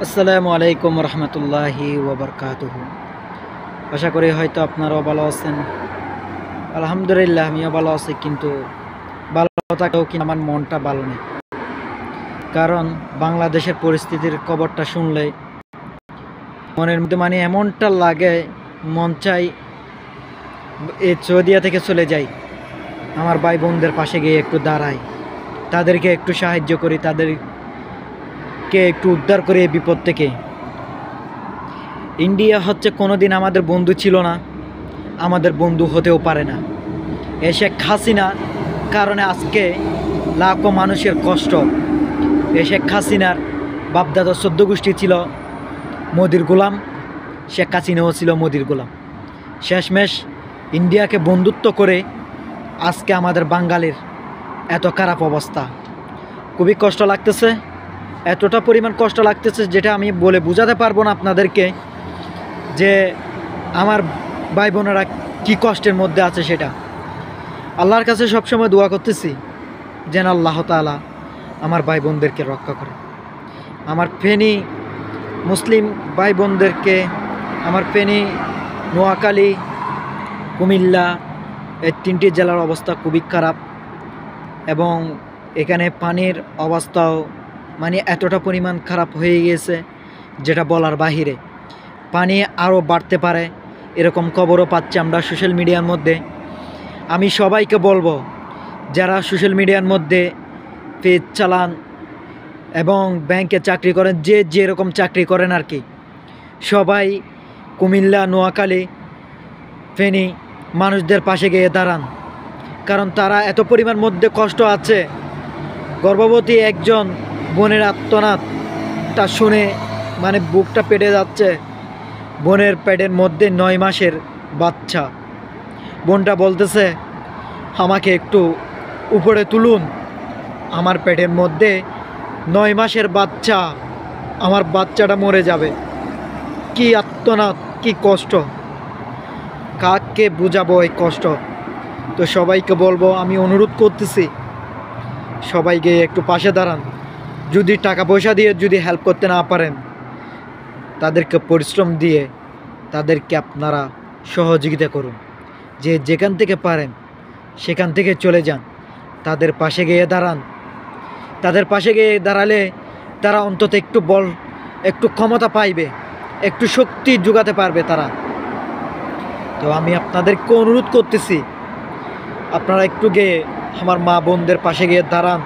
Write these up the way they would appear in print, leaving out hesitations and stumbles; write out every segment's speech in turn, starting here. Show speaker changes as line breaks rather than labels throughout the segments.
আসসালামু আলাইকুম রহমতুল্লাহি ওবরকাতুহু। আশা করি হয়তো আপনারাও ভালো আছেন। আলহামদুলিল্লাহ আমিও ভালো আছি, কিন্তু ভালো থাকলেও কিন্তু আমার মনটা ভালো নেই। কারণ বাংলাদেশের পরিস্থিতির খবরটা শুনলে মনের মধ্যে এমনটা লাগে, মন চাই এই সৌদিয়া থেকে চলে যাই, আমার ভাই বোনদের পাশে গিয়ে একটু দাঁড়াই, তাদেরকে একটু সাহায্য করি, তাদেরকে একটু উদ্ধার করি এই বিপদ থেকে। ইন্ডিয়া হচ্ছে কোনোদিন আমাদের বন্ধু ছিল না, আমাদের বন্ধু হতেও পারে না। এ শেখ হাসিনা কারণে আজকে লাখো মানুষের কষ্ট। এ শেখ হাসিনার বাপদাদা 14 গোষ্ঠী ছিল মোদির গোলাম, শেখ হাসিনাও ছিল মোদির গোলাম। শেষমেশ ইন্ডিয়াকে বন্ধুত্ব করে আজকে আমাদের বাঙালির এত খারাপ অবস্থা। খুবই কষ্ট লাগতেছে, এতটা পরিমাণ কষ্ট লাগতেছে যেটা আমি বলে বোঝাতে পারবো না আপনাদেরকে, যে আমার ভাই বোনেরা কী কষ্টের মধ্যে আছে। সেটা আল্লাহর কাছে সবসময় দোয়া করতেছি যেন আল্লাহ তাআলা আমার ভাই বোনদেরকে রক্ষা করে। আমার ফেনী মুসলিম ভাই বোনদেরকে, আমার ফেনী, নোয়াখালী, কুমিল্লা এই 3টি জেলার অবস্থা খুবই খারাপ, এবং এখানে পানির অবস্থাও এতটা পরিমাণ খারাপ হয়ে গিয়েছে যেটা বলার বাহিরে। পানি আরও বাড়তে পারে এরকম খবরও পাচ্ছি আমরা সোশ্যাল মিডিয়ার মধ্যে। আমি সবাইকে বলবো, যারা সোশ্যাল মিডিয়ার মধ্যে পেজ চালান এবং ব্যাংকে চাকরি করেন, যে যেরকম চাকরি করেন আর কি, সবাই কুমিল্লা, নোয়াখালী, ফেনী মানুষদের পাশে গিয়ে দাঁড়ান। কারণ তারা এত পরিমাণ মধ্যে কষ্ট আছে। গর্ভবতী একজন বোনের আর্তনাদটা শুনে বুকটা পেটে যাচ্ছে। বোনের পেটের মধ্যে 9 মাসের বাচ্চা। বোনটা বলতেছে, আমাকে একটু উপরে তুলুন, আমার পেটের মধ্যে 9 মাসের বাচ্চা, আমার বাচ্চাটা মরে যাবে। কি আর্তনাদ, কি কষ্ট, কাকে বুঝাবো এই কষ্ট। তো সবাইকে বলবো, আমি অনুরোধ করতেছি সবাইকে একটু পাশে দাঁড়ান। যদি টাকা পয়সা দিয়ে যদি হেল্প করতে না পারেন, তাদেরকে পরিশ্রম দিয়ে তাদেরকে আপনারা সহযোগিতা করুন। যে যেখান থেকে পারেন সেখান থেকে চলে যান, তাদের পাশে গিয়ে দাঁড়ান। তাদের পাশে গিয়ে দাঁড়ালে তারা অন্তত একটু বল, একটু ক্ষমতা পাইবে, একটু শক্তি যোগাতে পারবে তারা। তো আমি আপনাদেরকে অনুরোধ করতেছি, আপনারা একটু গিয়ে আমার মা বোনদের পাশে গিয়ে দাঁড়ান,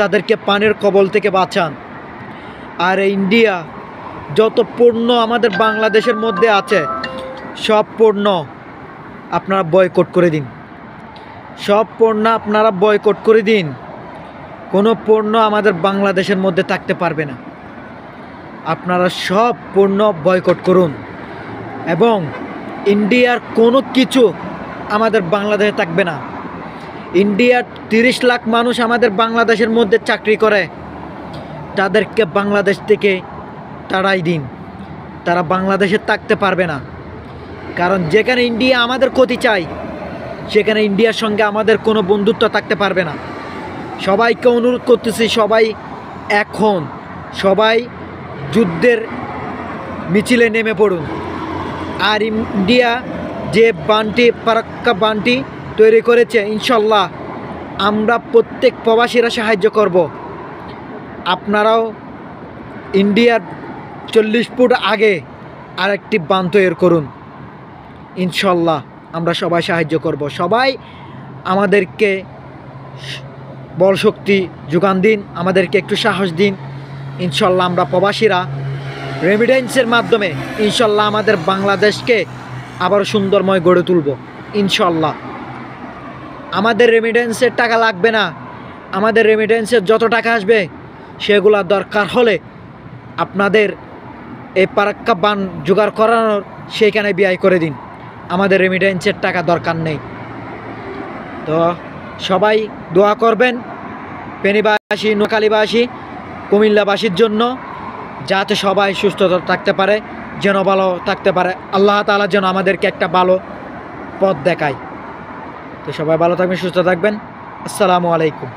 তাদেরকে পানির কবল থেকে বাঁচান। আর ইন্ডিয়া যত পণ্য আমাদের বাংলাদেশের মধ্যে আছে, সব পণ্য আপনারা বয়কট করে দিন। সব পণ্য আপনারা বয়কট করে দিন। কোনো পণ্য আমাদের বাংলাদেশের মধ্যে থাকতে পারবে না। আপনারা সব পণ্য বয়কট করুন, এবং ইন্ডিয়ার কোনো কিছু আমাদের বাংলাদেশে থাকবে না। ইন্ডিয়ার 30 লাখ মানুষ আমাদের বাংলাদেশের মধ্যে চাকরি করে, তাদেরকে বাংলাদেশ থেকে তাড়াই দিন। তারা বাংলাদেশে থাকতে পারবে না। কারণ যেখানে ইন্ডিয়া আমাদের ক্ষতি চাই, সেখানে ইন্ডিয়ার সঙ্গে আমাদের কোনো বন্ধুত্ব থাকতে পারবে না। সবাইকে অনুরোধ করতেছি, সবাই যুদ্ধের মিছিলে নেমে পড়ুন। আর ইন্ডিয়া যে ফারাক্কা বানটি তৈরি করেছে, ইনশাল্লাহ আমরা প্রত্যেক প্রবাসীরা সাহায্য করব। আপনারাও ইন্ডিয়ার 40 ফুট আগে আরেকটি বাঁধ তৈরি করুন, ইনশাল্লাহ আমরা সবাই সাহায্য করব। সবাই আমাদেরকে বল শক্তি যোগান দিন, আমাদেরকে একটু সাহস দিন। ইনশাল্লাহ আমরা প্রবাসীরা রেমিডেন্সের মাধ্যমে ইনশাল্লাহ আমাদের বাংলাদেশকে আবার সুন্দরময় গড়ে তুলব। ইনশাল্লাহ আমাদের রেমিডেন্সের টাকা লাগবে না। আমাদের রেমিডেন্সের যত টাকা আসবে, সেগুলো দরকার হলে আপনাদের এই ফারাক্কা বান জোগাড় করানোর সেইখানে ব্যয় করে দিন। আমাদের রেমিডেন্সের টাকা দরকার নেই। তো সবাই দোয়া করবেন ফেনীবাসী, নোয়াখালীবাসী, কুমিল্লাবাসীর জন্য, যাতে সবাই সুস্থ থাকতে পারে, যেন ভালো থাকতে পারে। আল্লাহ তাআলা যেন আমাদেরকে একটা ভালো পথ দেখায়। তো সবাই ভালো থাকবেন, সুস্থ থাকবেন। আসসালামু আলাইকুম।